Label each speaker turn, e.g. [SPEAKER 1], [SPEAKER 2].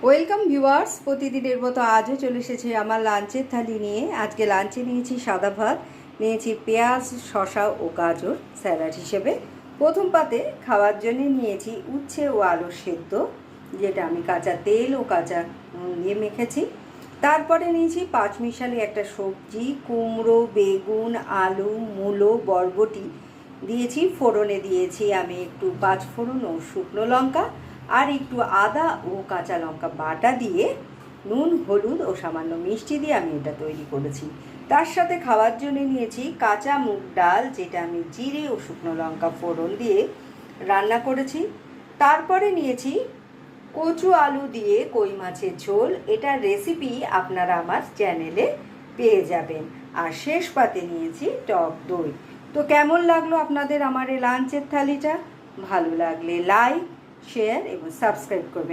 [SPEAKER 1] Welcome viewers, প্রতিদিনের মতো আজও চলে এসেছে আমার লাঞ্চের থালি নিয়ে। আজকে লাঞ্চে নিয়েছি সাদা ভাত, নিয়েছি পেঁয়াজ, শসা ও গাজর স্যালাড হিসেবে। প্রথম পাতে খাওয়ার জন্য নিয়েছি উচ্ছে ও আলু সেদ্ধ, যেটা আমি কাঁচা তেল ও কাঁচা নুন দিয়ে মেখেছি। তারপরে নিয়েছি পাঁচমিশালি একটা সবজি, কুমড়ো, বেগুন, আলু, মূলো, বরবটি দিয়েছি। ফোড়নে দিয়েছি আমি একটু পাঁচফোড়ন ও শুকনো লঙ্কা, আর একটু আদা ও কাঁচা লঙ্কা বাটা দিয়ে নুন, হলুদ ও সামান্য মিষ্টি দিয়ে আমি এটা তৈরি করেছি। তার সাথে খাওয়ার জন্য নিয়েছি কাঁচা মুগ ডাল, যেটা আমি জিরে ও শুকনো লঙ্কা ফোড়ন দিয়ে রান্না করেছি। তারপরে নিয়েছি কচু আলু দিয়ে কই মাছের ঝোল। এটার রেসিপি আপনারা আমার চ্যানেলে পেয়ে যাবেন। আর শেষ পাতে নিয়েছি টক দই। তো কেমন লাগলো আপনাদের আমার এই লাঞ্চের থালিটা? ভালো লাগলে লাইক, শেয়ার এবং সাবস্ক্রাইব করবেন।